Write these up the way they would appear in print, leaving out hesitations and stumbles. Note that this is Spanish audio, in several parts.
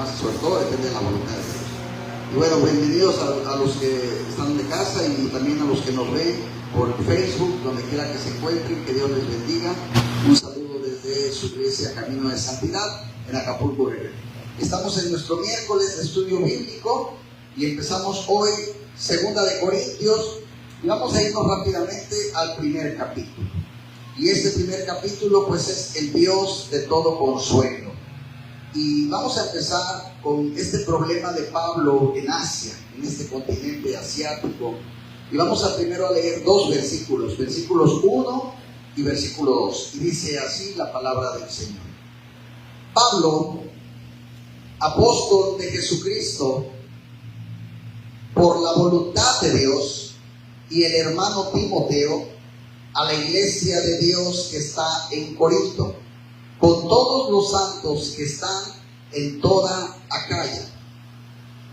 más, sobre todo depende de la voluntad de Dios. Y bueno, bienvenidos a los que están de casa y también a los que nos ven por Facebook, donde quiera que se encuentren, que Dios les bendiga. Un saludo desde su iglesia Camino de Santidad en Acapulco, Guerrero. Estamos en nuestro miércoles de estudio bíblico y empezamos hoy 2 de Corintios y vamos a irnos rápidamente al primer capítulo. Y este primer capítulo pues es el Dios de todo consuelo. Y vamos a empezar con este problema de Pablo en Asia, en este continente asiático. Y vamos a primero a leer dos versículos, versículos 1 y versículo 2. Y dice así la palabra del Señor. Pablo, apóstol de Jesucristo, por la voluntad de Dios, y el hermano Timoteo, a la iglesia de Dios que está en Corinto, con todos los santos que están en toda Acaya.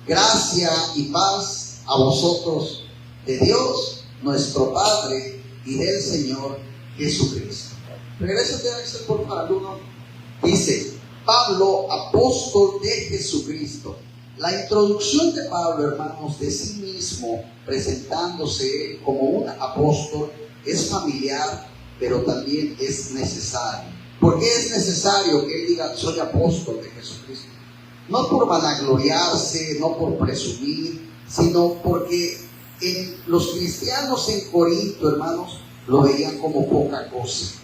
Gracia y paz a vosotros de Dios, nuestro Padre, y del Señor Jesucristo. Regrésate a Excel, por favor, alumno. Dice, Pablo, apóstol de Jesucristo. La introducción de Pablo, hermanos, de sí mismo, presentándose como un apóstol, es familiar, pero también es necesario. ¿Por qué es necesario que él diga, soy apóstol de Jesucristo? No por vanagloriarse, no por presumir, sino porque los cristianos en Corinto, hermanos, lo veían como poca cosa.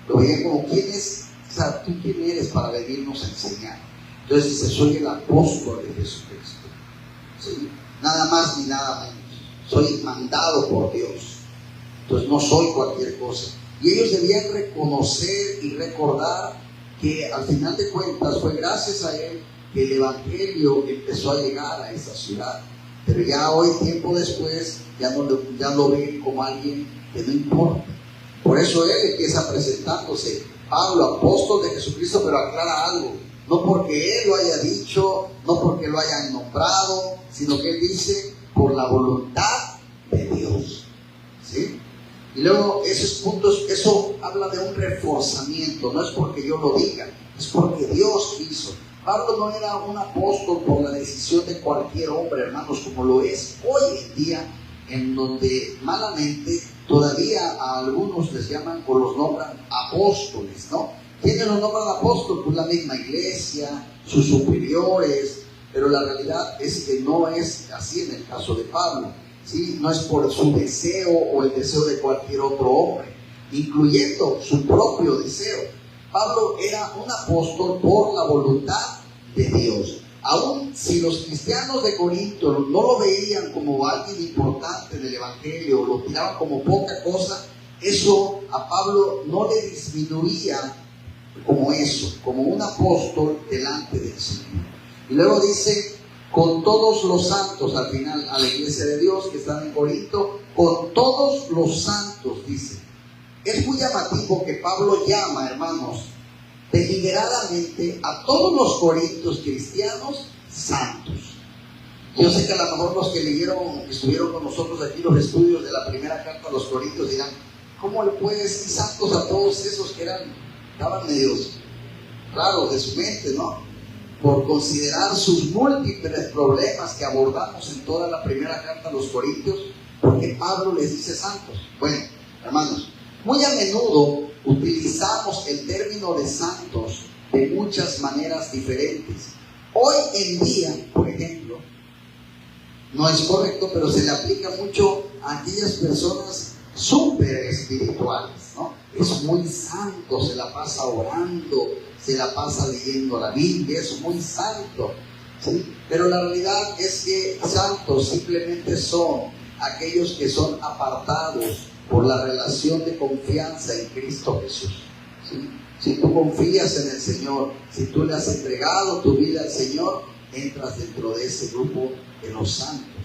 Lo veían como, ¿quién es? O sea, ¿tú quién eres para venirnos a enseñar? Entonces dice, soy el apóstol de Jesucristo. ¿Sí? Nada más ni nada menos. Soy mandado por Dios. Entonces no soy cualquier cosa. Y ellos debían reconocer y recordar que al final de cuentas fue gracias a él que el evangelio empezó a llegar a esa ciudad. Pero ya hoy, tiempo después, ya lo ven como alguien que no importa. Por eso él empieza presentándose, Pablo, apóstol de Jesucristo, pero aclara algo. No porque él lo haya dicho, no porque lo hayan nombrado, sino que él dice, por la voluntad de Dios. ¿Sí? Y luego esos puntos, eso habla de un reforzamiento, no es porque yo lo diga, es porque Dios quiso. Pablo no era un apóstol por la decisión de cualquier hombre, hermanos, como lo es hoy en día, en donde malamente todavía a algunos les llaman o los nombran apóstoles, ¿no? ¿Quiénes los nombran apóstoles? Pues la misma iglesia, sus superiores, pero la realidad es que no es así en el caso de Pablo. ¿Sí? No es por su deseo o el deseo de cualquier otro hombre, incluyendo su propio deseo. Pablo era un apóstol por la voluntad de Dios. Aún si los cristianos de Corinto no lo veían como alguien importante en el evangelio, lo tiraban como poca cosa, eso a Pablo no le disminuía como eso, como un apóstol delante del Señor. Y luego dice, con todos los santos, al final, a la iglesia de Dios que están en Corinto, con todos los santos, dice. Es muy llamativo que Pablo llama, hermanos, deliberadamente a todos los corintios cristianos santos. Yo sé que a lo mejor los que estuvieron con nosotros aquí los estudios de la primera carta a los Corintios dirán, ¿cómo le puede decir santos a todos esos que estaban medios raros de su mente, ¿no? Por considerar sus múltiples problemas que abordamos en toda la primera carta a los Corintios, ¿por qué Pablo les dice santos? Bueno, hermanos, muy a menudo utilizamos el término de santos de muchas maneras diferentes. Hoy en día, por ejemplo, no es correcto, pero se le aplica mucho a aquellas personas súper espirituales, ¿no? Es muy santo, se la pasa orando, se la pasa leyendo la Biblia, es muy santo, ¿sí? Pero la realidad es que santos simplemente son aquellos que son apartados por la relación de confianza en Cristo Jesús, ¿sí? Si tú confías en el Señor, si tú le has entregado tu vida al Señor, entras dentro de ese grupo de los santos.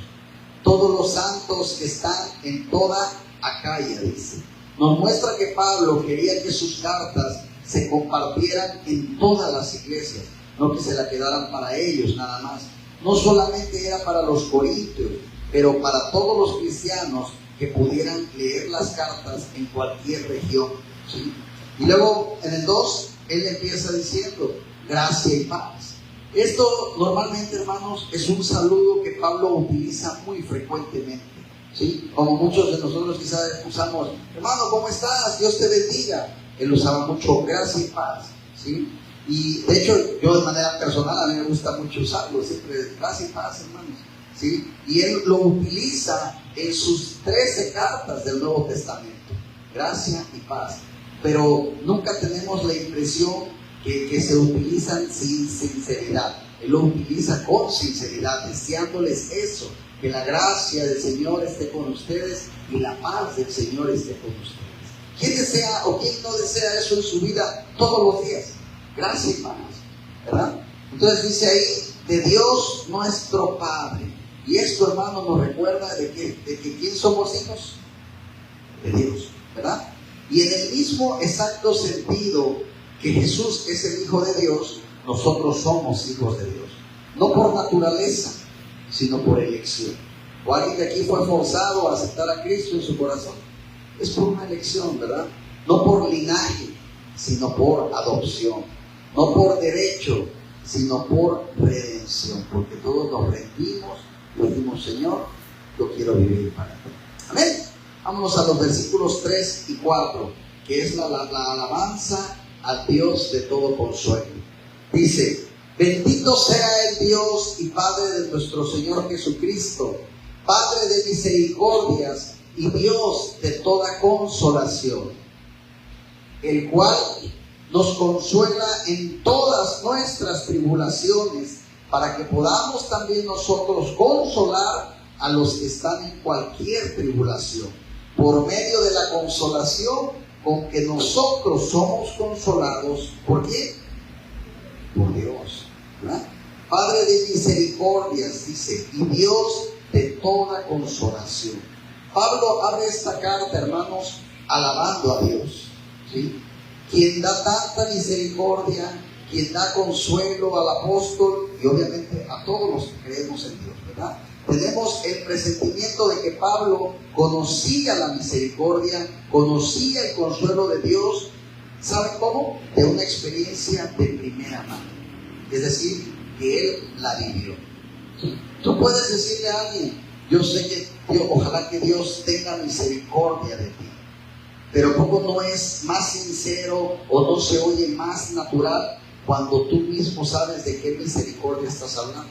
Todos los santos que están en toda Acaya, dice. Nos muestra que Pablo quería que sus cartas se compartieran en todas las iglesias, no que se la quedaran para ellos nada más. No solamente era para los corintios, pero para todos los cristianos que pudieran leer las cartas en cualquier región, ¿sí? Y luego en el 2, él empieza diciendo, gracia y paz. Esto normalmente, hermanos, es un saludo que Pablo utiliza muy frecuentemente, ¿sí? Como muchos de nosotros quizás usamos, hermano, ¿cómo estás? Dios te bendiga. Él usaba mucho gracia y paz, ¿sí? Y de hecho, yo de manera personal, a mí me gusta mucho usarlo, siempre gracia y paz, hermanos, ¿sí? Y él lo utiliza en sus 13 cartas del Nuevo Testamento, gracia y paz. Pero nunca tenemos la impresión que se utilizan sin sinceridad. Él lo utiliza con sinceridad, deseándoles eso, que la gracia del Señor esté con ustedes y la paz del Señor esté con ustedes. ¿Quién desea o quién no desea eso en su vida todos los días? Gracia y paz, ¿verdad? Entonces dice ahí, de Dios nuestro Padre. Y esto, hermano, nos recuerda de que ¿quién somos hijos? De Dios, ¿verdad? Y en el mismo exacto sentido que Jesús es el Hijo de Dios, nosotros somos hijos de Dios. No por naturaleza, sino por elección. ¿O alguien de aquí fue forzado a aceptar a Cristo en su corazón? Es por una elección, ¿verdad? No por linaje, sino por adopción. No por derecho, sino por redención. Porque todos nos rendimos y dijimos, Señor, yo quiero vivir para ti. Amén. Vámonos a los versículos 3 y 4, que es la alabanza al Dios de todo consuelo. Dice, bendito sea el Dios y Padre de nuestro Señor Jesucristo, Padre de misericordias y Dios de toda consolación, el cual nos consuela en todas nuestras tribulaciones, para que podamos también nosotros consolar a los que están en cualquier tribulación, por medio de la consolación con que nosotros somos consolados. ¿Por quién? Por Dios, ¿verdad? Padre de misericordias, dice, y Dios de toda consolación. Pablo abre esta carta, hermanos, alabando a Dios, ¿sí? Quien da tanta misericordia, quien da consuelo al apóstol y obviamente a todos los que creemos en Dios, ¿verdad? Tenemos el presentimiento de que Pablo conocía la misericordia, conocía el consuelo de Dios. ¿Saben cómo? De una experiencia de primera mano. Es decir, que él la vivió. Tú puedes decirle a alguien, yo sé que Dios, ojalá que Dios tenga misericordia de ti. Pero ¿cómo no es más sincero o no se oye más natural cuando tú mismo sabes de qué misericordia estás hablando?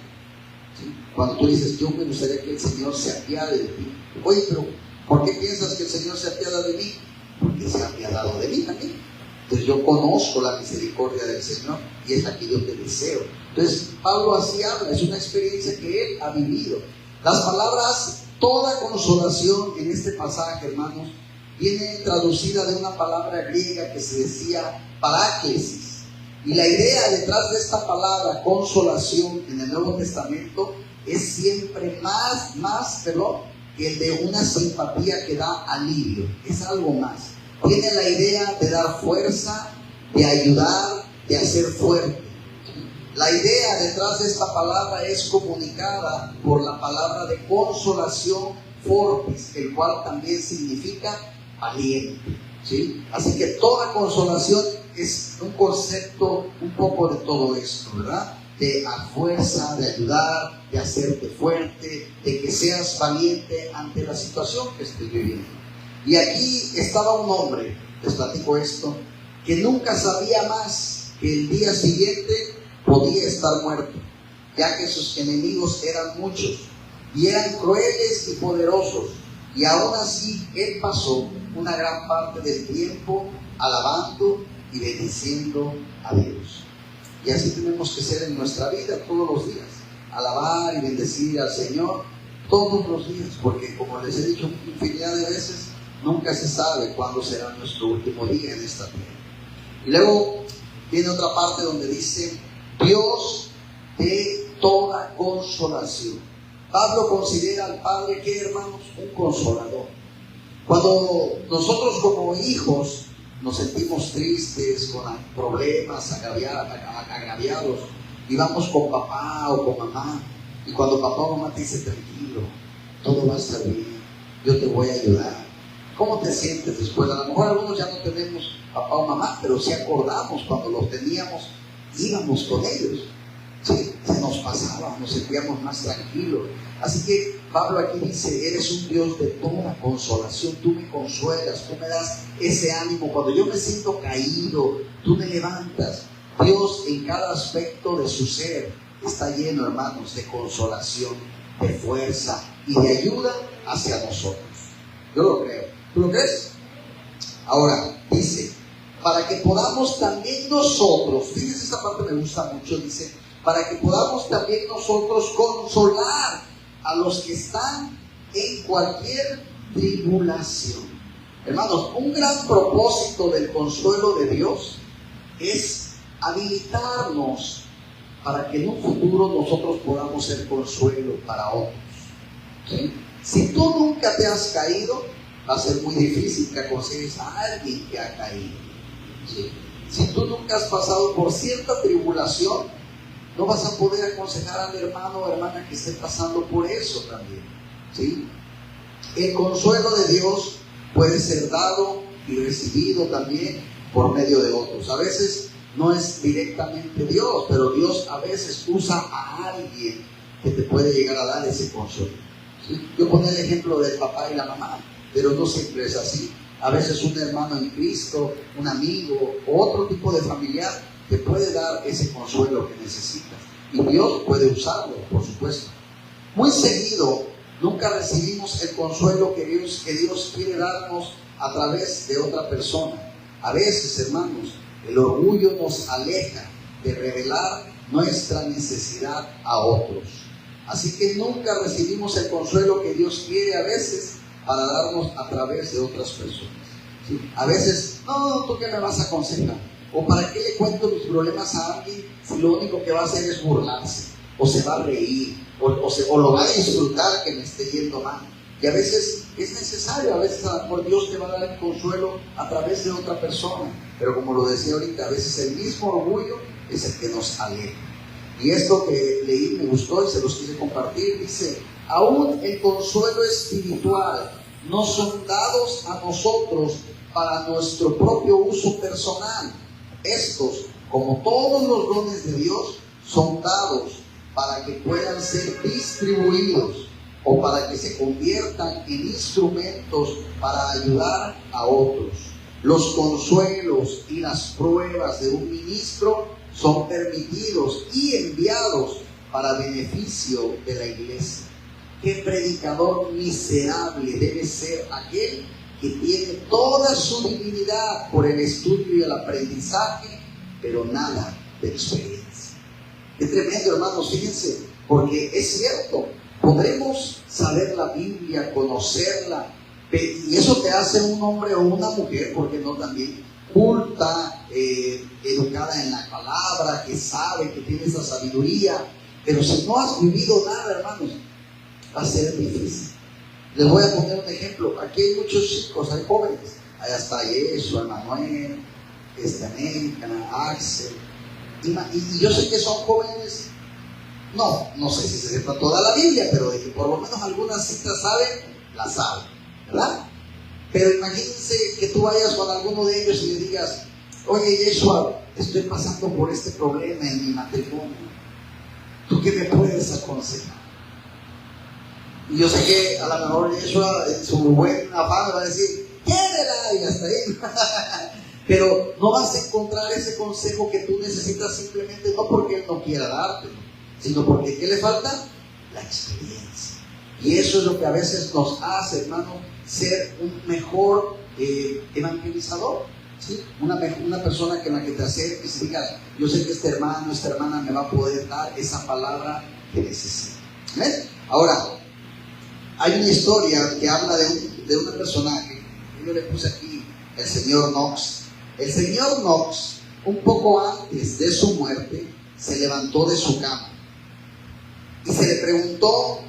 ¿Sí? Cuando tú dices, yo me gustaría que el Señor se apiade de ti. Oye, pero ¿por qué piensas que el Señor se apiada de mí? Porque se ha apiadado de mí también. Entonces yo conozco la misericordia del Señor y es la que yo te deseo. Entonces Pablo así habla, es una experiencia que él ha vivido. Las palabras toda consolación en este pasaje, hermanos, viene traducida de una palabra griega que se decía paráclesis. Y la idea detrás de esta palabra consolación en el Nuevo Testamento es siempre más que el de una simpatía que da alivio. Es algo más. Tiene la idea de dar fuerza, de ayudar, de hacer fuerte. La idea detrás de esta palabra es comunicada por la palabra de consolación fortis, el cual también significa valiente, ¿sí? Así que toda consolación es un concepto un poco de todo esto, ¿verdad? De a fuerza, de ayudar, de hacerte fuerte, de que seas valiente ante la situación que estés viviendo. Y aquí estaba un hombre, les platico esto, que nunca sabía más que el día siguiente podía estar muerto, ya que sus enemigos eran muchos y eran crueles y poderosos, y aún así él pasó una gran parte del tiempo alabando y bendiciendo a Dios. Y así tenemos que ser en nuestra vida todos los días, alabar y bendecir al Señor todos los días, porque como les he dicho infinidad de veces, nunca se sabe cuándo será nuestro último día en esta tierra. Y luego viene otra parte donde dice Dios de toda consolación. Pablo considera al Padre, ¿qué, hermanos? Un consolador. Cuando nosotros como hijos nos sentimos tristes, con problemas, agraviados, y vamos con papá o con mamá, y cuando papá o mamá te dice, tranquilo, todo va a estar bien, yo te voy a ayudar. ¿Cómo te sientes después? A lo mejor algunos ya no tenemos papá o mamá, pero sí acordamos cuando los teníamos, íbamos con ellos. Sí, se nos pasaba, nos sentíamos más tranquilos. Así que Pablo aquí dice, eres un Dios de toda consolación, tú me consuelas, tú me das ese ánimo. Cuando yo me siento caído, tú me levantas. Dios en cada aspecto de su ser está lleno, hermanos, de consolación, de fuerza y de ayuda hacia nosotros. Yo lo creo. ¿Tú lo crees? Ahora, dice, para que podamos también nosotros, fíjense, esta parte me gusta mucho, dice, para que podamos también nosotros consolar a los que están en cualquier tribulación. Hermanos, un gran propósito del consuelo de Dios es habilitarnos para que en un futuro nosotros podamos ser consuelo para otros. ¿Sí? Si tú nunca te has caído, va a ser muy difícil que aconsejes a alguien que ha caído. ¿Sí? Si tú nunca has pasado por cierta tribulación, no vas a poder aconsejar al hermano o hermana que esté pasando por eso también. ¿Sí? El consuelo de Dios puede ser dado y recibido también por medio de otros. A veces no es directamente Dios, pero Dios a veces usa a alguien que te puede llegar a dar ese consuelo. ¿Sí? Yo ponía el ejemplo del papá y la mamá, pero no siempre es así. A veces un hermano en Cristo, un amigo o otro tipo de familiar te puede dar ese consuelo que necesitas. Y Dios puede usarlo, por supuesto. Muy seguido, nunca recibimos el consuelo que Dios quiere darnos a través de otra persona. A veces, hermanos, el orgullo nos aleja de revelar nuestra necesidad a otros. Así que nunca recibimos el consuelo que Dios quiere a veces para darnos a través de otras personas. ¿Sí? A veces, no, ¿tú qué me vas a aconsejar? ¿O para qué le cuento mis problemas a alguien si lo único que va a hacer es burlarse? O se va a reír, o lo va a disfrutar que me esté yendo mal. Y a veces es necesario, a veces a lo mejor Dios te va a dar el consuelo a través de otra persona. Pero como lo decía ahorita, a veces el mismo orgullo es el que nos aleja. Y esto que leí me gustó y se los quise compartir. Dice, aún el consuelo espiritual no son dados a nosotros para nuestro propio uso personal. Estos, como todos los dones de Dios, son dados para que puedan ser distribuidos o para que se conviertan en instrumentos para ayudar a otros. Los consuelos y las pruebas de un ministro son permitidos y enviados para beneficio de la iglesia. ¿Qué predicador miserable debe ser aquel que tiene toda su divinidad por el estudio y el aprendizaje, pero nada de experiencia? Qué tremendo, hermanos, fíjense, porque es cierto, podremos saber la Biblia, conocerla, y eso te hace un hombre o una mujer, porque no también, culta, educada en la palabra, que sabe, que tiene esa sabiduría. Pero si no has vivido nada, hermanos, va a ser difícil. Les voy a poner un ejemplo. Aquí hay muchos chicos, hay jóvenes. Allá está Yeshua, Emanuel, América, Axel. Y yo sé que son jóvenes, no sé si se sepa toda la Biblia, pero de que por lo menos algunas citas saben, las saben, ¿verdad? Pero imagínense que tú vayas con alguno de ellos y le digas, oye Yeshua, estoy pasando por este problema en mi matrimonio, ¿tú qué me puedes aconsejar? Y yo sé que a lo mejor Yeshua en su buen afán va a decir, quiérela, y hasta ahí. Pero no vas a encontrar ese consejo que tú necesitas simplemente no porque Él no quiera dártelo, sino porque ¿qué le falta? La experiencia. Y eso es lo que a veces nos hace, hermano, ser un mejor evangelizador. ¿Sí? Una persona que en la que te acerques y digas, yo sé que este hermano, esta hermana me va a poder dar esa palabra que necesita. ¿Ven? Ahora, hay una historia que habla de un personaje. Yo le puse aquí el señor Knox. El señor Knox, un poco antes de su muerte, se levantó de su cama y se le preguntó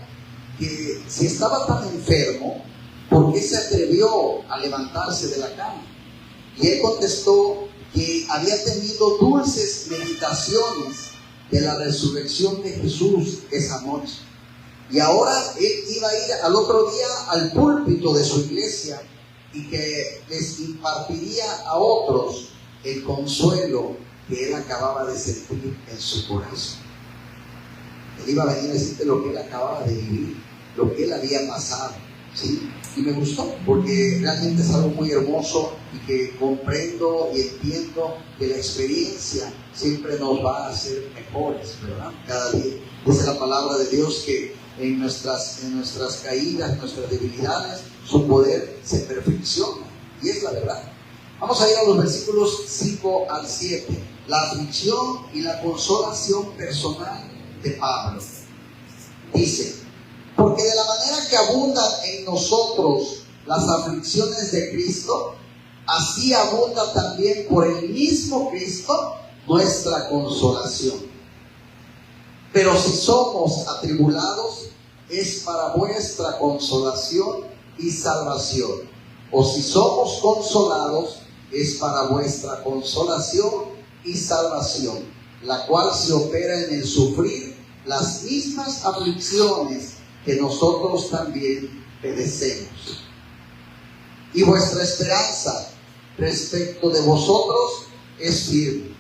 que si estaba tan enfermo, ¿por qué se atrevió a levantarse de la cama? Y él contestó que había tenido dulces meditaciones de la resurrección de Jesús esa noche. Y ahora él iba a ir al otro día al púlpito de su iglesia y que les impartiría a otros el consuelo que él acababa de sentir en su corazón. Él iba a venir a decirte lo que él acababa de vivir, lo que él había pasado, ¿sí? Y me gustó, porque realmente es algo muy hermoso y que comprendo y entiendo que la experiencia siempre nos va a hacer mejores, ¿verdad? Cada día. Dice la palabra de Dios que en nuestras caídas, en nuestras debilidades, su poder se perfecciona. Y es la verdad. Vamos a ir a los versículos 5 al 7. La aflicción y la consolación personal de Pablo. Dice: porque de la manera que abundan en nosotros las aflicciones de Cristo, así abunda también por el mismo Cristo nuestra consolación. Pero si somos atribulados, es para vuestra consolación y salvación. O si somos consolados, es para vuestra consolación y salvación, la cual se opera en el sufrir las mismas aflicciones que nosotros también padecemos. Y vuestra esperanza respecto de vosotros es firme,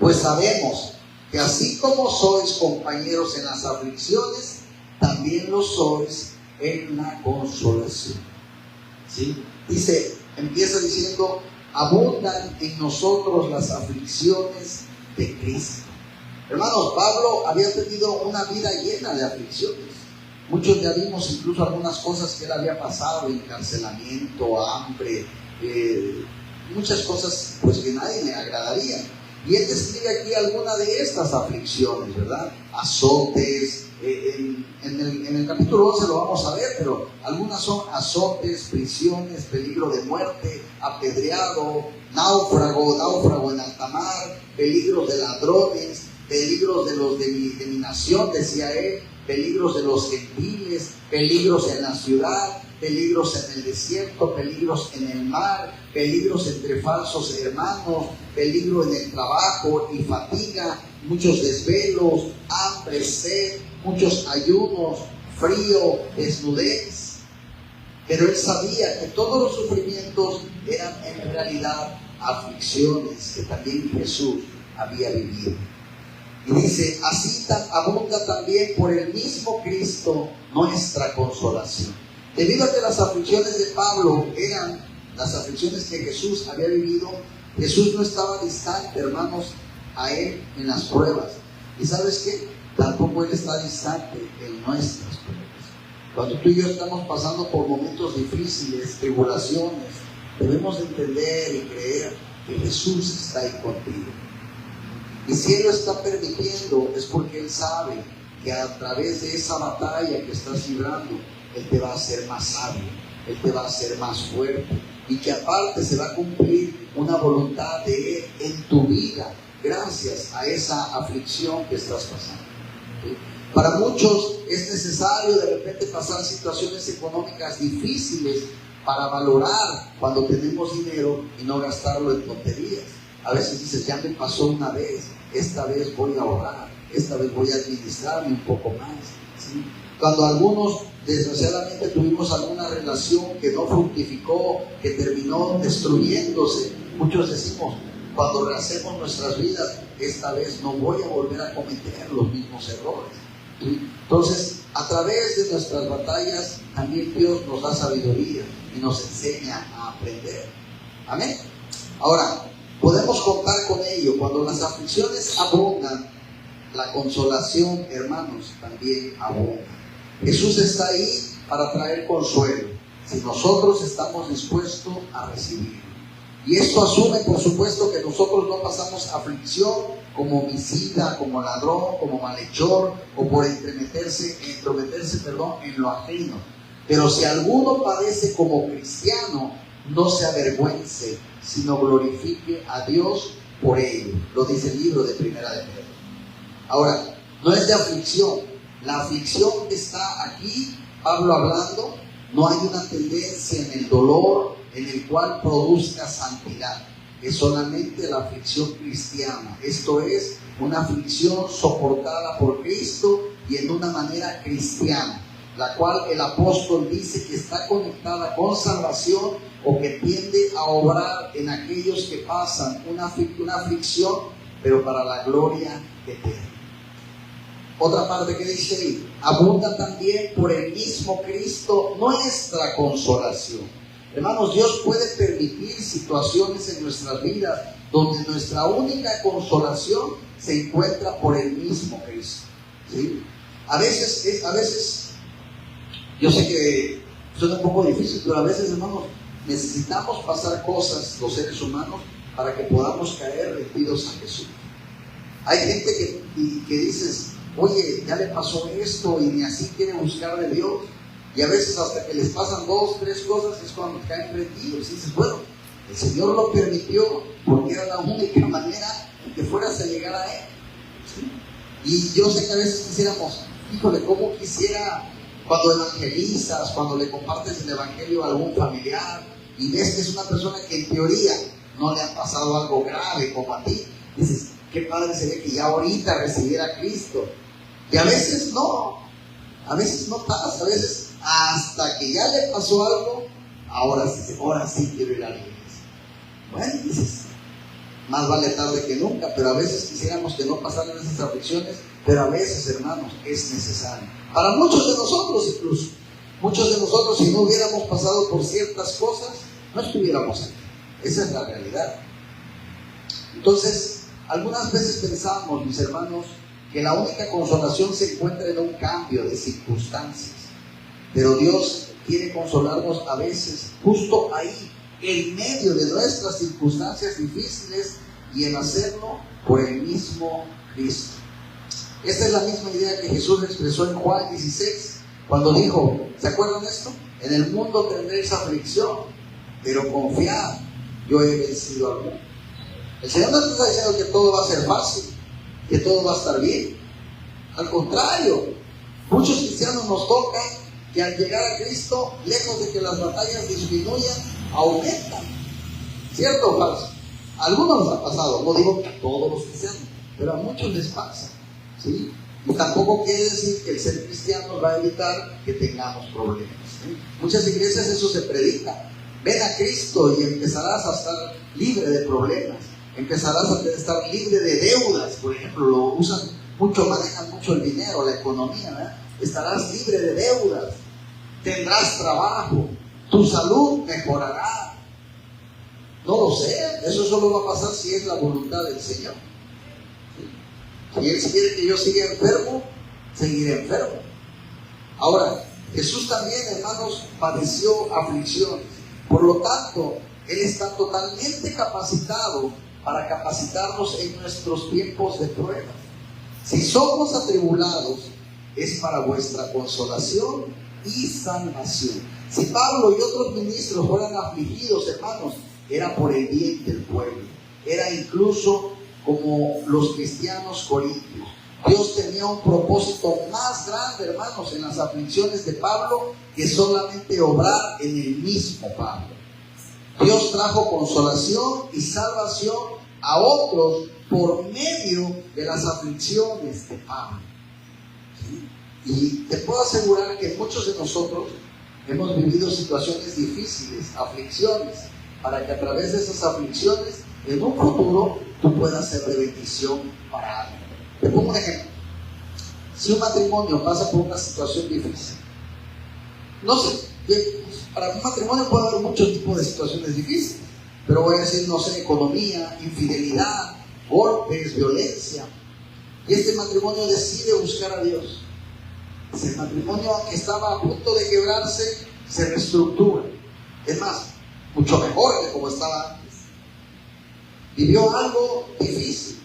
pues sabemos que así como sois compañeros en las aflicciones, también lo sois en la consolación. ¿Sí? Dice, empieza diciendo: abundan en nosotros las aflicciones de Cristo. Hermanos, Pablo había tenido una vida llena de aflicciones. Muchos ya vimos incluso algunas cosas que él había pasado: encarcelamiento, hambre, muchas cosas pues que nadie le agradaría. Y él describe aquí alguna de estas aflicciones, ¿verdad? Azotes, en el capítulo 11 lo vamos a ver, pero algunas son azotes, prisiones, peligro de muerte, apedreado, náufrago en alta mar, peligros de ladrones, peligros de los de mi nación, decía él, peligros de los gentiles, peligros en la ciudad, peligros en el desierto, peligros en el mar, peligros entre falsos hermanos, peligro en el trabajo y fatiga, muchos desvelos, hambre, sed, muchos ayunos, frío, desnudez. Pero él sabía que todos los sufrimientos eran en realidad aflicciones que también Jesús había vivido. Y dice: así abunda también por el mismo Cristo nuestra consolación. Debido a que las aflicciones de Pablo eran las aflicciones que Jesús había vivido, Jesús no estaba distante, hermanos, a él en las pruebas. ¿Y sabes qué? Tampoco él está distante en nuestras pruebas. Cuando tú y yo estamos pasando por momentos difíciles, tribulaciones, debemos entender y creer que Jesús está ahí contigo. Y si Él lo está permitiendo, es porque Él sabe que a través de esa batalla que estás librando, Él te va a hacer más sabio, Él te va a hacer más fuerte, y que aparte se va a cumplir una voluntad de Él en tu vida, gracias a esa aflicción que estás pasando. ¿Sí? Para muchos es necesario de repente pasar situaciones económicas difíciles para valorar cuando tenemos dinero y no gastarlo en tonterías. A veces dices: ya me pasó una vez, esta vez voy a ahorrar, esta vez voy a administrarme un poco más, ¿sí? Cuando algunos desgraciadamente tuvimos alguna relación que no fructificó, que terminó destruyéndose, muchos decimos: cuando rehacemos nuestras vidas, esta vez no voy a volver a cometer los mismos errores. ¿Sí? Entonces, a través de nuestras batallas, también Dios nos da sabiduría y nos enseña a aprender. Amén. Ahora, podemos contar con ello. Cuando las aflicciones abundan, la consolación, hermanos, también abunda. Jesús está ahí para traer consuelo, si nosotros estamos dispuestos a recibirlo. Y esto asume, por supuesto, que nosotros no pasamos aflicción como homicida, como ladrón, como malhechor, o por entrometerse en lo ajeno. Pero si alguno padece como cristiano, no se avergüence, sino glorifique a Dios por ello. Lo dice el libro de Primera de Pedro. Ahora, no es de aflicción. La aflicción que está aquí, Pablo hablando, no hay una tendencia en el dolor en el cual produzca santidad. Es solamente la aflicción cristiana. Esto es una aflicción soportada por Cristo y en una manera cristiana, la cual el apóstol dice que está conectada con salvación, o que tiende a obrar en aquellos que pasan una aflicción, pero para la gloria eterna. Otra parte que dice ahí, abunda también por el mismo Cristo nuestra consolación. Hermanos, Dios puede permitir situaciones en nuestras vidas donde nuestra única consolación se encuentra por el mismo Cristo, ¿sí? A veces, yo sé que suena un poco difícil, pero a veces, hermanos, necesitamos pasar cosas, los seres humanos, para que podamos caer rendidos a Jesús. Hay gente que dices, oye, ya le pasó esto y ni así quiere buscar de Dios. Y a veces hasta que les pasan 2, 3 cosas es cuando caen rendidos. Y dices, bueno, el Señor lo permitió porque era la única manera en que fueras a llegar a Él, ¿sí? Y yo sé que a veces quisiéramos, híjole, ¿cómo quisiera cuando evangelizas, cuando le compartes el evangelio a algún familiar y ves que es una persona que en teoría no le ha pasado algo grave como a ti? Dices, qué padre sería que ya ahorita recibiera a Cristo. Y a veces no pasa, a veces hasta que ya le pasó algo, ahora sí quiero ir a la iglesia. Bueno, dices, más vale tarde que nunca, pero a veces quisiéramos que no pasaran esas aflicciones, pero a veces, hermanos, es necesario. Para muchos de nosotros incluso, muchos de nosotros si no hubiéramos pasado por ciertas cosas, no estuviéramos aquí. Esa es la realidad. Entonces, algunas veces pensamos, mis hermanos, que la única consolación se encuentra en un cambio de circunstancias. Pero Dios quiere consolarnos a veces justo ahí, en medio de nuestras circunstancias difíciles, y en hacerlo por el mismo Cristo. Esta es la misma idea que Jesús expresó en Juan 16, cuando dijo, ¿se acuerdan de esto? En el mundo tendréis aflicción, pero confiad, yo he vencido al mundo. El Señor no está diciendo que todo va a ser fácil, que todo va a estar bien. Al contrario, muchos cristianos nos toca que al llegar a Cristo, lejos de que las batallas disminuyan, aumentan. ¿Cierto o falso? A algunos nos ha pasado, no digo que a todos los cristianos, pero a muchos les pasa, ¿sí? Y tampoco quiere decir que el ser cristiano va a evitar que tengamos problemas, ¿sí? Muchas iglesias eso se predica. Ven a Cristo y empezarás a estar libre de problemas. Empezarás a estar libre de deudas, por ejemplo, lo usan mucho, manejan mucho el dinero, la economía, ¿verdad? Estarás libre de deudas, tendrás trabajo, tu salud mejorará. No lo sé, eso solo va a pasar si es la voluntad del Señor. Si Él quiere que yo siga enfermo, seguiré enfermo. Ahora, Jesús también, hermanos, padeció aflicciones. Por lo tanto, Él está totalmente capacitado para capacitarnos en nuestros tiempos de prueba. Si somos atribulados, es para vuestra consolación y salvación. Si Pablo y otros ministros fueran afligidos, hermanos, era por el bien del pueblo. Era incluso como los cristianos corintios. Dios tenía un propósito más grande, hermanos, en las aflicciones de Pablo, que solamente obrar en el mismo Pablo. Dios trajo consolación y salvación a otros por medio de las aflicciones de Pablo. ¿Sí? Y te puedo asegurar que muchos de nosotros hemos vivido situaciones difíciles, aflicciones, para que a través de esas aflicciones, en un futuro, tú puedas ser de bendición para alguien. Te pongo un ejemplo. Si un matrimonio pasa por una situación difícil, no sé, para un matrimonio puede haber muchos tipos de situaciones difíciles, pero voy a decir, no sé, economía, infidelidad, golpes, violencia. Y este matrimonio decide buscar a Dios. Ese matrimonio que estaba a punto de quebrarse, se reestructura. Es más, mucho mejor que como estaba antes. Vivió algo difícil,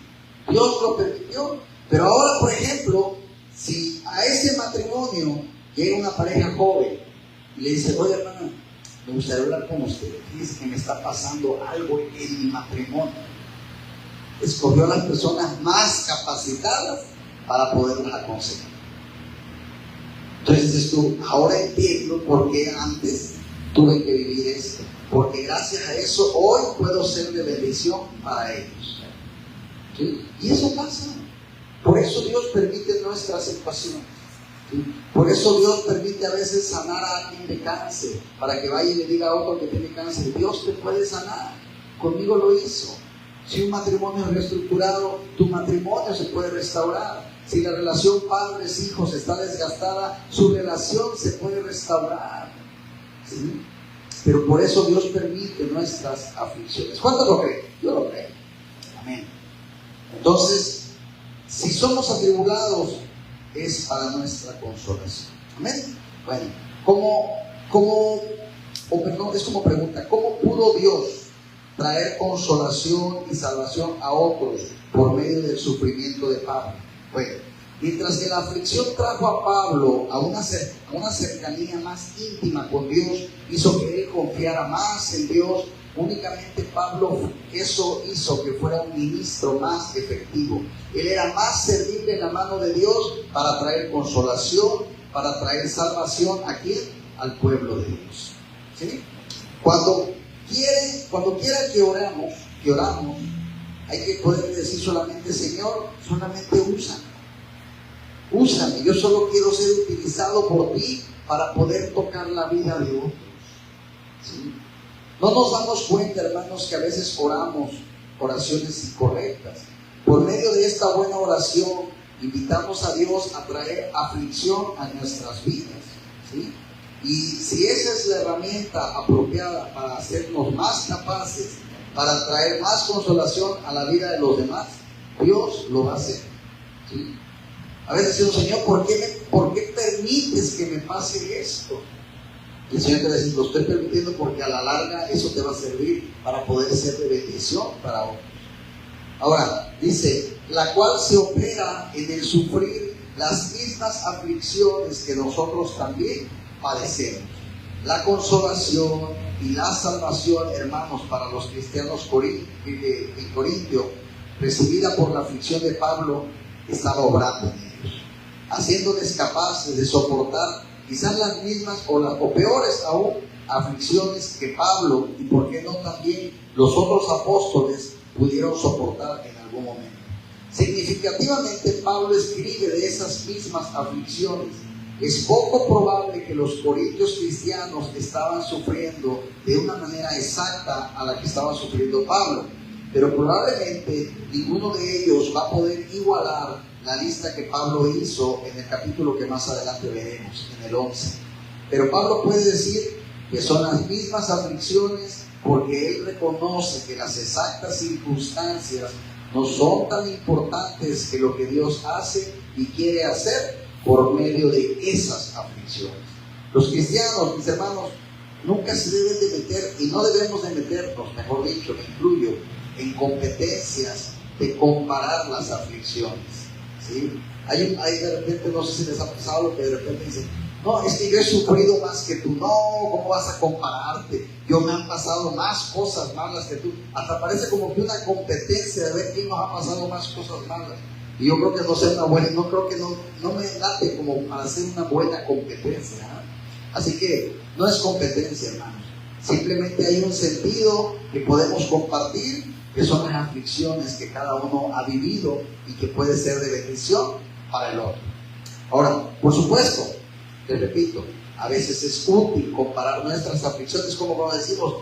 Dios lo permitió, pero ahora, por ejemplo, si a ese matrimonio llega una pareja joven y le dice, oye hermana, me gustaría hablar con usted, dice que me está pasando algo en mi matrimonio. Escogió a las personas más capacitadas para poderlas aconsejar. Entonces dices tú, ahora entiendo por qué antes tuve que vivir esto, porque gracias a eso hoy puedo ser de bendición para ellos. ¿Sí? Y eso pasa. Por eso Dios permite nuestras situaciones. ¿Sí? Por eso Dios permite a veces sanar a alguien de cáncer, para que vaya y le diga a otro que tiene cáncer, Dios te puede sanar, conmigo lo hizo. Si un matrimonio es reestructurado, tu matrimonio se puede restaurar. Si la relación padres-hijos está desgastada, su relación se puede restaurar, ¿sí? Pero por eso Dios permite nuestras aflicciones. ¿Cuántos lo creen? Yo lo creo. Amén. Entonces, si somos atribulados, es para nuestra consolación. Amén. Bueno, es como pregunta, ¿cómo pudo Dios traer consolación y salvación a otros por medio del sufrimiento de Pablo? Bueno, mientras que la aflicción trajo a Pablo a una cercanía más íntima con Dios, hizo que él confiara más en Dios, únicamente Pablo eso hizo que fuera un ministro más efectivo. Él era más servible en la mano de Dios para traer consolación, para traer salvación. ¿A quién? Al pueblo de Dios. ¿Sí? Cuando quiera que oramos, hay que poder decir solamente: Señor, solamente úsame, yo solo quiero ser utilizado por ti para poder tocar la vida de otros. ¿Sí? No nos damos cuenta, hermanos, que a veces oramos oraciones incorrectas. Por medio de esta buena oración, invitamos a Dios a traer aflicción a nuestras vidas, ¿sí? Y si esa es la herramienta apropiada para hacernos más capaces, para traer más consolación a la vida de los demás, Dios lo va a hacer, ¿sí? A veces decimos: Señor, ¿por qué permites que me pase esto? Y el Señor te va a decir: lo estoy permitiendo porque a la larga eso te va a servir para poder ser de bendición para otros. Ahora, dice: la cual se opera en el sufrir las mismas aflicciones que nosotros también padecemos. La consolación y la salvación, hermanos, para los cristianos en Corintio, recibida por la aflicción de Pablo, estaba obrando en ellos, haciéndoles capaces de soportar quizás las mismas o peores aún aflicciones que Pablo, y por qué no también los otros apóstoles, pudieron soportar en algún momento. Significativamente, Pablo escribe de esas mismas aflicciones. Es poco probable que los corintios cristianos estaban sufriendo de una manera exacta a la que estaba sufriendo Pablo, pero probablemente ninguno de ellos va a poder igualar la lista que Pablo hizo en el capítulo que más adelante veremos, en el 11. Pero Pablo puede decir que son las mismas aflicciones porque él reconoce que las exactas circunstancias no son tan importantes que lo que Dios hace y quiere hacer por medio de esas aflicciones. Los cristianos, mis hermanos, nunca se deben de meter, y no debemos de meternos, mejor dicho, me incluyo, en competencias de comparar las aflicciones, ¿sí? Hay de repente, no sé si les ha pasado, que de repente dicen: no, es que yo he sufrido más que tú. No, ¿cómo vas a compararte? Yo me han pasado más cosas malas que tú. Hasta parece como que una competencia de ver quién nos ha pasado más cosas malas. Y yo creo que no sea una buena, no me late como para hacer una buena competencia, ¿eh? Así que no es competencia, hermanos. Simplemente hay un sentido que podemos compartir, que son las aflicciones que cada uno ha vivido y que puede ser de bendición para el otro. Ahora, por supuesto, les repito, a veces es útil comparar nuestras aflicciones, como cuando decimos: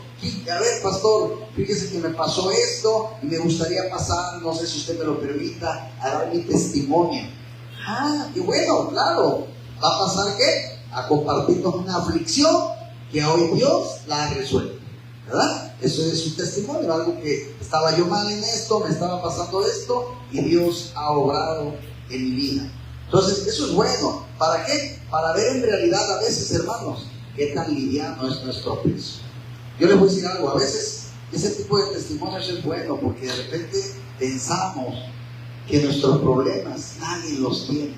a ver, pastor, fíjese que me pasó esto y me gustaría pasar, no sé si usted me lo permita, a dar mi testimonio. Y bueno, claro, ¿va a pasar qué? A compartirnos una aflicción que hoy Dios la ha resuelto, ¿verdad? Eso es un testimonio, algo que estaba yo mal en esto, me estaba pasando esto y Dios ha obrado en mi vida. Entonces, eso es bueno. ¿Para qué? Para ver en realidad a veces, hermanos, qué tan liviano es nuestro peso. Yo les voy a decir algo: a veces ese tipo de testimonios es bueno porque de repente pensamos que nuestros problemas nadie los tiene,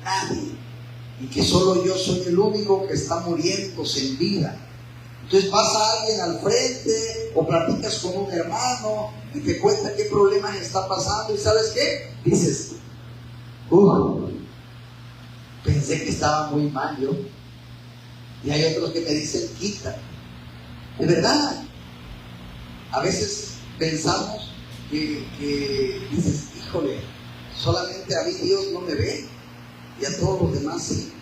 nadie, y que solo yo soy el único que está muriéndose en vida. Entonces pasa alguien al frente o platicas con un hermano y te cuenta qué problemas está pasando, y ¿sabes qué? Dices: pensé que estaba muy mal yo. Y hay otros que me dicen: quita. De verdad, a veces pensamos que dices: híjole, solamente a mí Dios no me ve y a todos los demás sí.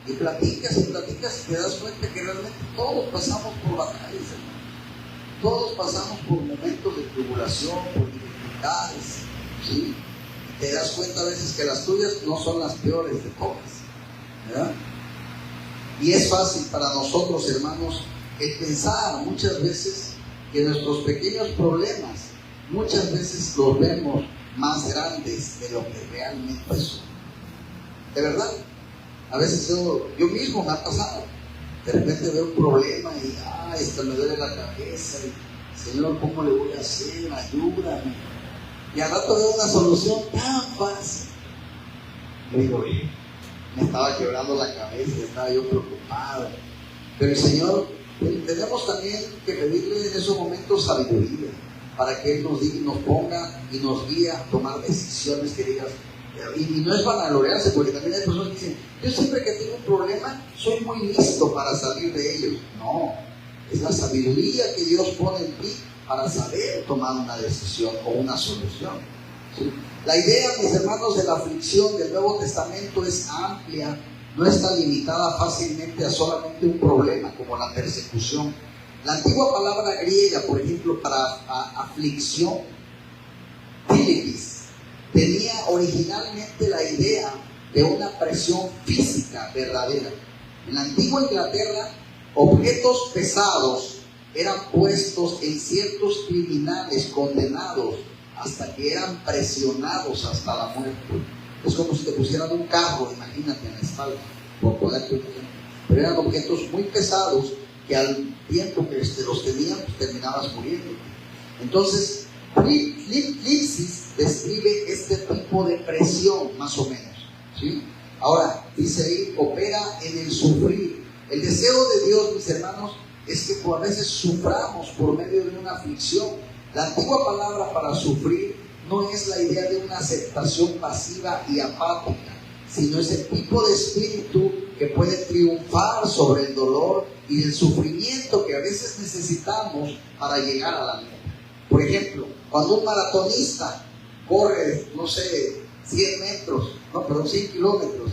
Y platicas y te das cuenta que realmente todos pasamos por batallas, hermano. Todos pasamos por momentos de tribulación, por dificultades, ¿sí? te das cuenta a veces que las tuyas no son las peores de todas, ¿verdad? Y es fácil para nosotros, hermanos, el pensar muchas veces que nuestros pequeños problemas muchas veces los vemos más grandes de lo que realmente son. De verdad, a veces yo mismo me ha pasado. De repente veo un problema y me duele la cabeza. Y, Señor, ¿cómo le voy a hacer? Ayúdame. Y al rato veo una solución tan fácil. Y digo, me estaba quebrando la cabeza, estaba yo preocupado. Pero el Señor, tenemos también que pedirle en esos momentos sabiduría, para que Él nos ponga y nos guíe a tomar decisiones que digas. Y no es vanagloriarse, porque también hay personas que dicen, yo siempre que tengo un problema, soy muy listo para salir de ellos. No, es la sabiduría que Dios pone en ti para saber tomar una decisión o una solución. ¿Sí? La idea, mis hermanos, de la aflicción del Nuevo Testamento es amplia, no está limitada fácilmente a solamente un problema como la persecución. La antigua palabra griega, por ejemplo, para aflicción, philipis, tenía originalmente la idea de una presión física verdadera. En la antigua Inglaterra, objetos pesados eran puestos en ciertos criminales condenados hasta que eran presionados hasta la muerte. Es como si te pusieran un carro, imagínate, en la espalda, por ponerte un ejemplo. Pero eran objetos muy pesados que al tiempo que los tenían, pues terminabas muriendo. Entonces, Lipsis describe este tipo de presión, más o menos, ¿sí? Ahora, dice ahí, opera en el sufrir. El deseo de Dios, mis hermanos, es que a veces suframos por medio de una aflicción. La antigua palabra para sufrir no es la idea de una aceptación pasiva y apática, sino es el tipo de espíritu que puede triunfar sobre el dolor y el sufrimiento que a veces necesitamos para llegar a la meta. Por ejemplo, cuando un maratonista corre, 100 kilómetros,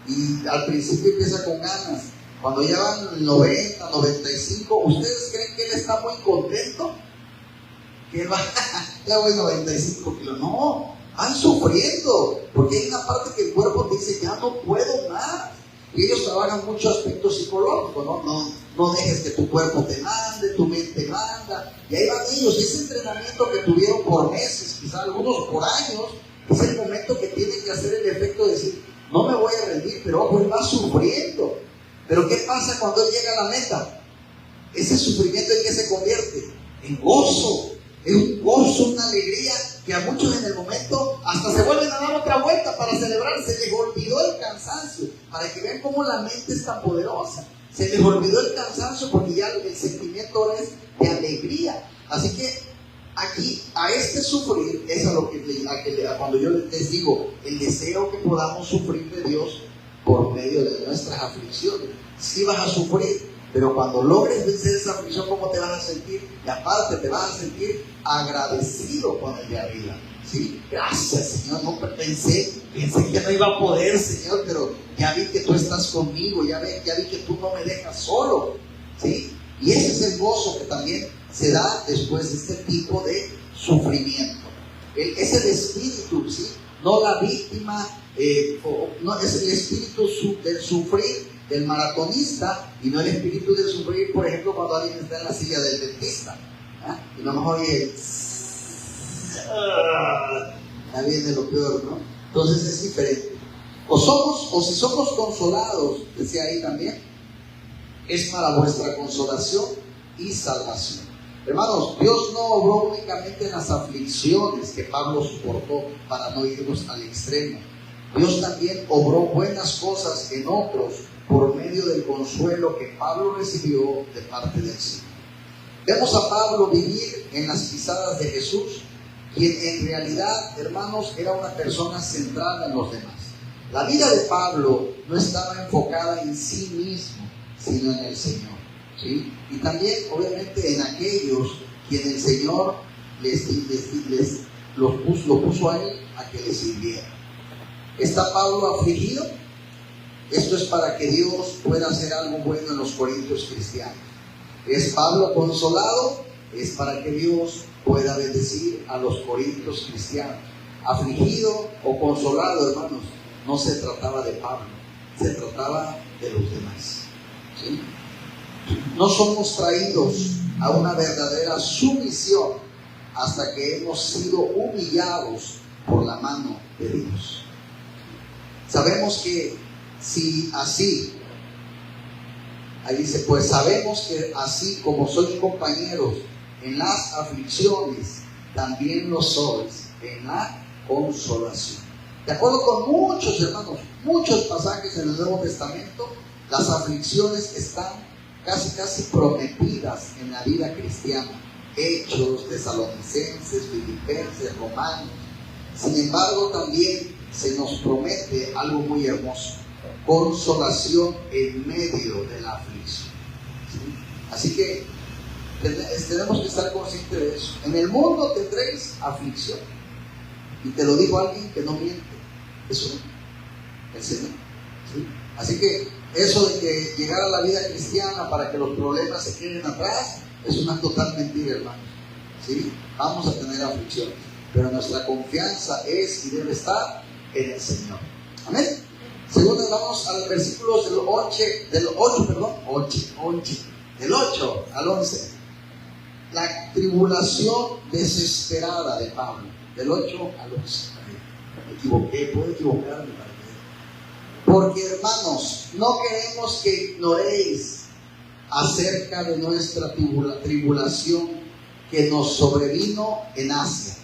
y al principio empieza con ganas, cuando ya van 90, 95, ¿ustedes creen que él está muy contento? Que él va, ya voy 95 kilos. No, van sufriendo, porque hay una parte que el cuerpo te dice, ya no puedo más. Y ellos trabajan mucho aspecto psicológico, no dejes que tu cuerpo te mande, tu mente manda. Y ahí van ellos, ese entrenamiento que tuvieron por meses, quizás algunos por años, es el momento que tienen que hacer el efecto de decir, no me voy a rendir, pero ojo, él va sufriendo. Pero ¿qué pasa cuando él llega a la meta? Ese sufrimiento en qué se convierte en gozo. Es un gozo, una alegría que a muchos en el momento hasta se vuelven a dar otra vuelta para celebrar. Se les olvidó el cansancio, para que vean cómo la mente es tan poderosa. Se les olvidó el cansancio porque ya el sentimiento ahora es de alegría. Así que aquí, a este sufrir, es a lo que cuando yo les digo, el deseo que podamos sufrir de Dios por medio de nuestras aflicciones. Sí vas a sufrir, pero cuando logres vencer esa aflicción, ¿cómo te vas a sentir? Y aparte te vas a sentir agradecido con el de arriba, ¿sí? Gracias, Señor, no pensé que no iba a poder, Señor, pero ya vi que tú estás conmigo, ya vi que tú no me dejas solo, ¿sí? Y ese es el gozo que también se da después de este tipo de sufrimiento. Es el espíritu, ¿sí? No la víctima, no, es el espíritu del sufrir del maratonista y no el espíritu de sufrir, por ejemplo, cuando alguien está en la silla del dentista, ¿eh? Y a lo mejor oye, ya viene lo peor, ¿no? Entonces es diferente. O si somos consolados, decía ahí también, es para vuestra consolación y salvación. Hermanos, Dios no obró únicamente en las aflicciones que Pablo soportó para no irnos al extremo. Dios también obró buenas cosas en otros por medio del consuelo que Pablo recibió de parte del Señor. Vemos a Pablo vivir en las pisadas de Jesús, quien en realidad, hermanos, era una persona centrada en los demás. La vida de Pablo no estaba enfocada en sí mismo, sino en el Señor, ¿sí? Y también, obviamente, en aquellos quien el Señor lo puso a él a que le sirviera. ¿Está Pablo afligido? Esto es para que Dios pueda hacer algo bueno en los corintios cristianos. ¿Es Pablo consolado? Es para que Dios pueda bendecir a los corintios cristianos. afligido o consolado, hermanos, no se trataba de Pablo, se trataba de los demás. ¿Sí? No somos traídos a una verdadera sumisión hasta que hemos sido humillados por la mano de Dios. Sabemos que si así, ahí dice, pues sabemos que así como sois compañeros en las aflicciones, también lo sois en la consolación. De acuerdo con muchos hermanos, muchos pasajes en el Nuevo Testamento, las aflicciones están casi prometidas en la vida cristiana. Hechos, Tesalonicenses, Filipenses, Romanos. Sin embargo, también se nos promete algo muy hermoso: consolación en medio de la aflicción. ¿Sí? Así que tenemos que estar conscientes de eso. En el mundo tendréis aflicción. Y te lo dijo alguien que no miente. Eso el Señor. ¿Sí? Así que eso de que llegar a la vida cristiana para que los problemas se queden atrás es una total mentira, hermanos. ¿Sí? Vamos a tener aflicciones, pero nuestra confianza es y debe estar en el Señor. Amén. Segundo, vamos al versículo del 8 al 11. La tribulación desesperada de Pablo, del 8 al 11. Me equivoqué, puedo equivocarme. Porque, hermanos, no queremos que ignoréis acerca de nuestra tribulación que nos sobrevino en Asia,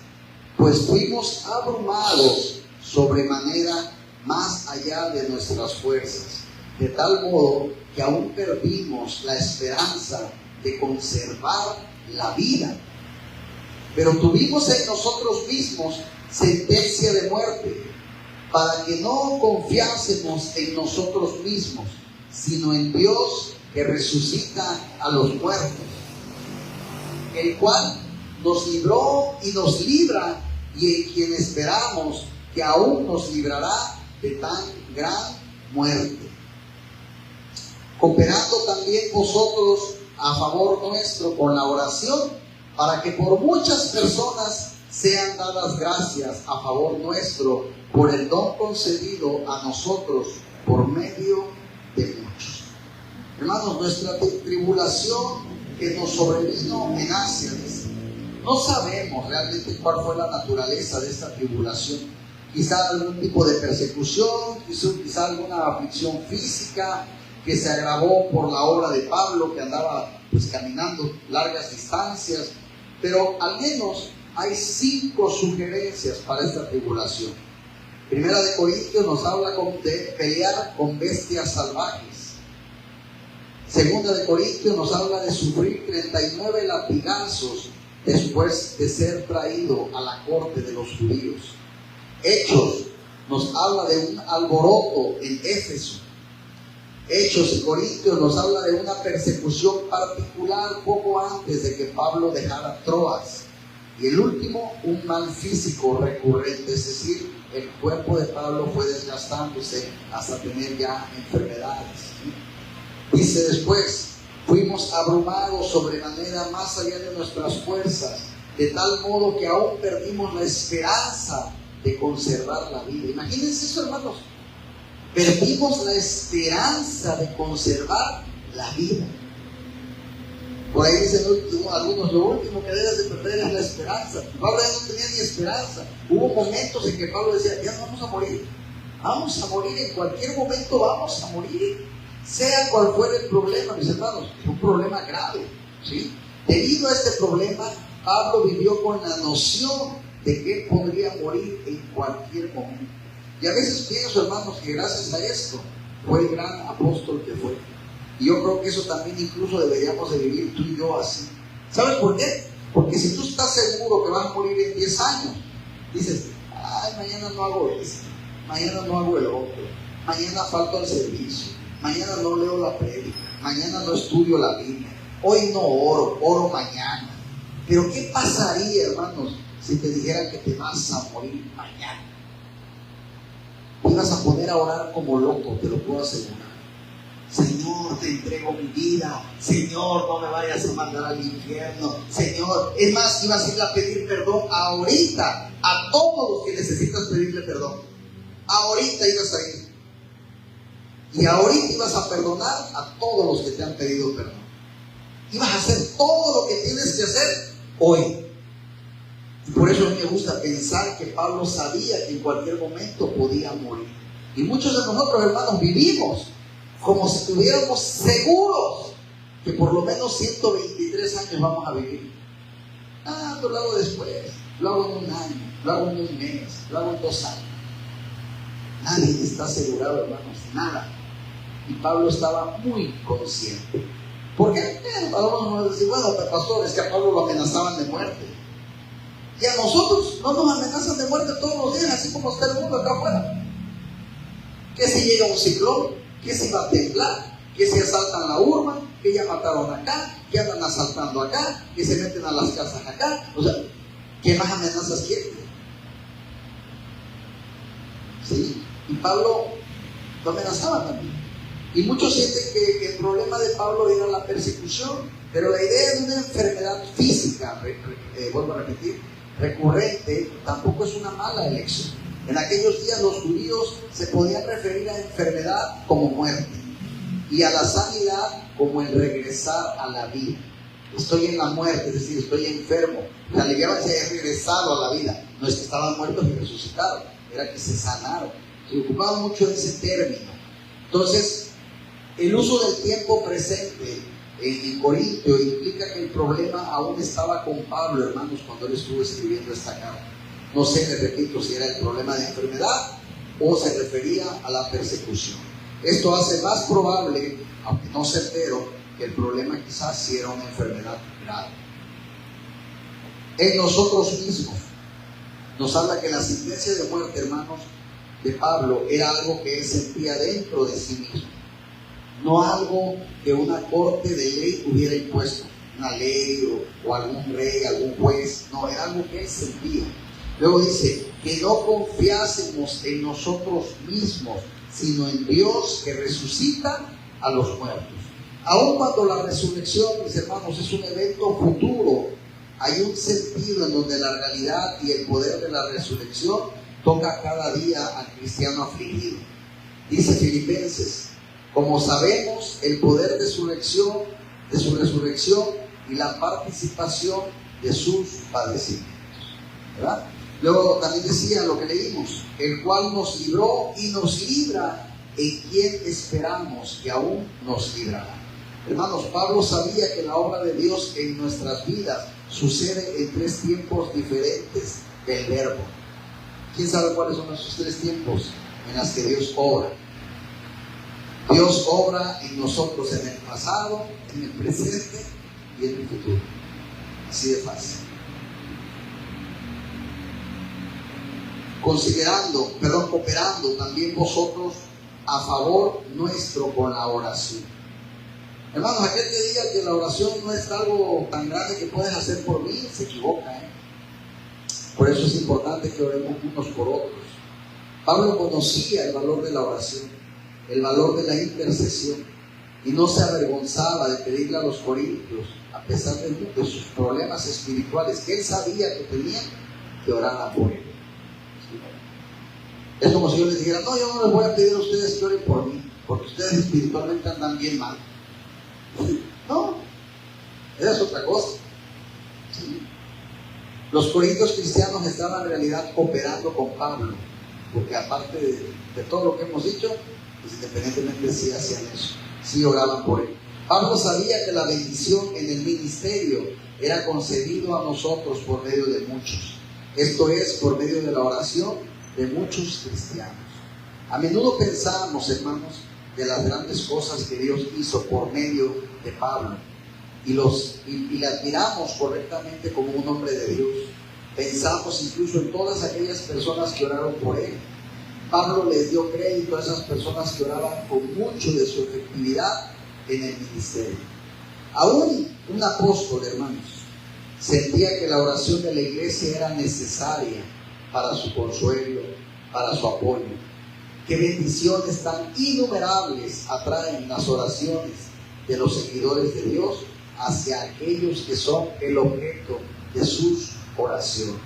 pues fuimos abrumados sobremanera más allá de nuestras fuerzas, de tal modo que aún perdimos la esperanza de conservar la vida. Pero tuvimos en nosotros mismos sentencia de muerte, para que no confiásemos en nosotros mismos, sino en Dios que resucita a los muertos, el cual nos libró y nos libra, y en quien esperamos que aún nos librará de tan gran muerte, cooperando también vosotros a favor nuestro con la oración, para que por muchas personas sean dadas gracias a favor nuestro por el don concedido a nosotros por medio de muchos. Hermanos, nuestra tribulación que nos sobrevino en Asia, no sabemos realmente cuál fue la naturaleza de esta tribulación. Quizá algún tipo de persecución, quizá alguna aflicción física que se agravó por la obra de Pablo, que andaba caminando largas distancias. Pero al menos hay 5 sugerencias para esta tribulación. Primera de Corintios nos habla de pelear con bestias salvajes. Segunda de Corintios nos habla de sufrir 39 latigazos después de ser traído a la corte de los judíos. Hechos nos habla de un alboroto en Éfeso. Hechos de Corintios nos habla de una persecución particular poco antes de que Pablo dejara Troas. Y el último, un mal físico recurrente, es decir, el cuerpo de Pablo fue desgastándose hasta tener ya enfermedades. Dice después, fuimos abrumados sobremanera más allá de nuestras fuerzas, de tal modo que aún perdimos la esperanza de conservar la vida. Imagínense eso, hermanos. Perdimos la esperanza de conservar la vida. Por ahí dicen algunos, lo último que debes de perder es la esperanza. Pablo ya no tenía ni esperanza. Hubo momentos en que Pablo decía, ya vamos a morir. Vamos a morir, en cualquier momento vamos a morir. Sea cual fuera el problema, mis hermanos, es un problema grave, ¿sí? Debido a este problema, Pablo vivió con la noción de que él podría morir en cualquier momento. Y a veces pienso, hermanos, que gracias a esto fue el gran apóstol que fue. Y yo creo que eso también incluso deberíamos de vivir tú y yo así. ¿Sabes por qué? Porque si tú estás seguro que vas a morir en 10 años, dices, ay, mañana no hago esto, mañana no hago el otro, mañana falto al servicio, mañana no leo la prédica, mañana no estudio la Biblia, hoy no oro mañana. Pero ¿qué pasaría, hermanos, si te dijera que te vas a morir mañana? Te vas a poner a orar como loco, te lo puedo asegurar. Señor, te entrego mi vida. Señor, no me vayas a mandar al infierno. Señor, es más, ibas a ir a pedir perdón ahorita a todos los que necesitas pedirle perdón. Ahorita ibas a ir. Y ahorita ibas a perdonar a todos los que te han pedido perdón. Ibas a hacer todo lo que tienes que hacer hoy. Y por eso a mí me gusta pensar que Pablo sabía que en cualquier momento podía morir. Y muchos de nosotros, hermanos, vivimos como si estuviéramos seguros que por lo menos 123 años vamos a vivir. Lo hago después, lo hago en un año, lo hago en un mes, lo hago en 2 años. Nadie está asegurado, hermanos, nada. Y Pablo estaba muy consciente. ¿Por qué? Algunos nos dicen, bueno, pastor, es que a Pablo lo amenazaban de muerte. Y a nosotros no nos amenazan de muerte todos los días, así como está el mundo acá afuera. Que si llega un ciclón, que si va a temblar, que si asaltan la urba, que ya mataron acá, que andan asaltando acá, que se meten a las casas acá. O sea, ¿qué más amenazas quieren? Sí, y Pablo lo amenazaba también. Y muchos sienten que el problema de Pablo era la persecución, pero la idea de una enfermedad física, vuelvo a repetir, recurrente, tampoco es una mala elección. En aquellos días los judíos se podían referir a enfermedad como muerte y a la sanidad como el regresar a la vida. Estoy en la muerte, es decir, estoy enfermo. La alegría es que he regresado a la vida. No es que estaban muertos y resucitaron, era que se sanaron. Se ocupaba mucho de ese término. Entonces, el uso del tiempo presente en Corintio implica que el problema aún estaba con Pablo, hermanos, cuando él estuvo escribiendo esta carta. No sé, les repito, si era el problema de enfermedad o se refería a la persecución. Esto hace más probable, aunque no certero, que el problema quizás sí era una enfermedad grave. En nosotros mismos nos habla que la sentencia de muerte, hermanos, de Pablo era algo que él sentía dentro de sí mismo, no algo que una corte de ley hubiera impuesto, una ley o algún rey, algún juez. No, era algo que él sentía. Luego dice, que no confiásemos en nosotros mismos, sino en Dios que resucita a los muertos. Aun cuando la resurrección, mis hermanos, es un evento futuro, hay un sentido en donde la realidad y el poder de la resurrección toca cada día al cristiano afligido. Dice Filipenses, como sabemos, el poder de su resurrección y la participación de sus padecimientos. ¿Verdad? Luego también decía lo que leímos, el cual nos libró y nos libra, en quien esperamos que aún nos librará. Hermanos, Pablo sabía que la obra de Dios en nuestras vidas sucede en 3 tiempos diferentes del verbo. ¿Quién sabe cuáles son esos 3 tiempos en los que Dios obra? Dios obra en nosotros en el pasado, en el presente y en el futuro. Así de fácil. Cooperando también vosotros a favor nuestro con la oración. Hermanos, aquel que diga que la oración no es algo tan grande que puedes hacer por mí, se equivoca. Por eso es importante que oremos unos por otros. Pablo conocía el valor de la oración, el valor de la intercesión, y no se avergonzaba de pedirle a los corintios, a pesar de sus problemas espirituales, que él sabía que tenían, que oraran por él. Es como si yo les dijera, no, yo no les voy a pedir a ustedes que oren por mí, porque ustedes espiritualmente andan bien mal. No, esa es otra cosa. ¿Sí? Los corintios cristianos estaban en realidad cooperando con Pablo, porque aparte de todo lo que hemos dicho, pues independientemente sí hacían eso, sí oraban por él. Pablo sabía que la bendición en el ministerio era concedido a nosotros por medio de muchos. Esto es, por medio de la oración de muchos cristianos. A menudo pensamos, hermanos, de las grandes cosas que Dios hizo por medio de Pablo y le admiramos correctamente como un hombre de Dios. Pensamos incluso en todas aquellas personas que oraron por él. Pablo les dio crédito a esas personas que oraban con mucho de su efectividad en el ministerio. Aún un apóstol, hermanos, sentía que la oración de la iglesia era necesaria para su consuelo, para su apoyo. qué bendiciones tan innumerables atraen las oraciones de los seguidores de Dios hacia aquellos que son el objeto de sus oraciones.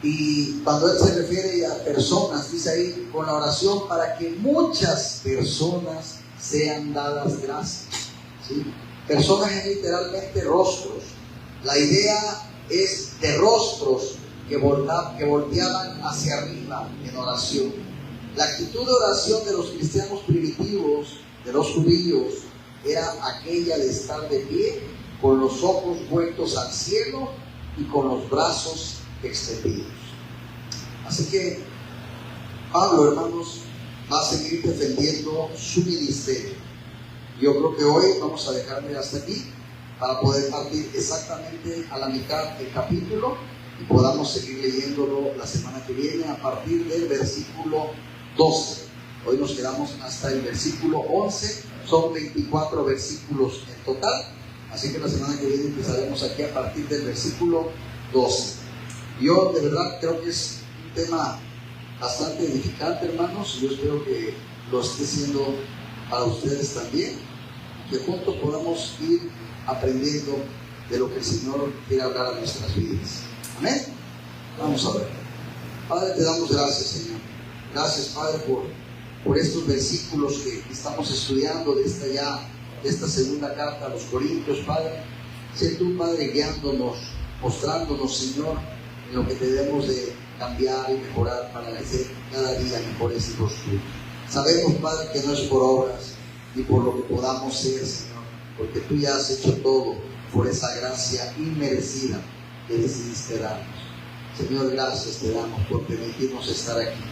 Y cuando él se refiere a personas, dice ahí, con la oración para que muchas personas sean dadas gracias, ¿sí? Personas es literalmente rostros. La idea es de rostros que volteaban hacia arriba en oración. La actitud de oración de los cristianos primitivos, de los judíos, era aquella de estar de pie, con los ojos vueltos al cielo y con los brazos extendidos. Así que Pablo, hermanos, va a seguir defendiendo su ministerio. Yo creo que hoy vamos a dejarme hasta aquí para poder partir exactamente a la mitad del capítulo y podamos seguir leyéndolo la semana que viene a partir del versículo 12. Hoy nos quedamos hasta el versículo 11, son 24 versículos en total, así que la semana que viene empezaremos aquí a partir del versículo 12. Yo de verdad creo que es un tema bastante edificante, hermanos, y yo espero que lo esté siendo para ustedes también, que juntos podamos ir aprendiendo de lo que el Señor quiere hablar a nuestras vidas. Amén. Vamos a ver. Padre, te damos gracias, Señor. Gracias, Padre, por estos versículos que estamos estudiando de esta segunda carta a los Corintios, Padre. Sé tú, Padre, guiándonos, mostrándonos, Señor, en lo que debemos de cambiar y mejorar para ser cada día mejores hijos tuyos. Sabemos, Padre, que no es por obras ni por lo que podamos ser, Señor, porque tú ya has hecho todo por esa gracia inmerecida que decidiste darnos. Señor, gracias te damos por permitirnos estar aquí.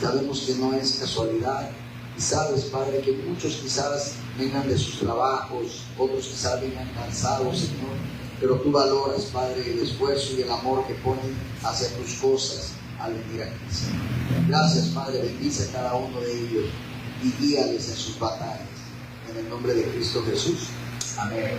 Sabemos que no es casualidad y sabes, Padre, que muchos quizás vengan de sus trabajos, otros quizás vengan cansados, Señor, pero tú valoras, Padre, el esfuerzo y el amor que ponen hacia tus cosas al venir aquí, Señor. Gracias, Padre, bendice a cada uno de ellos y guíales en sus batallas. En el nombre de Cristo Jesús. Amén.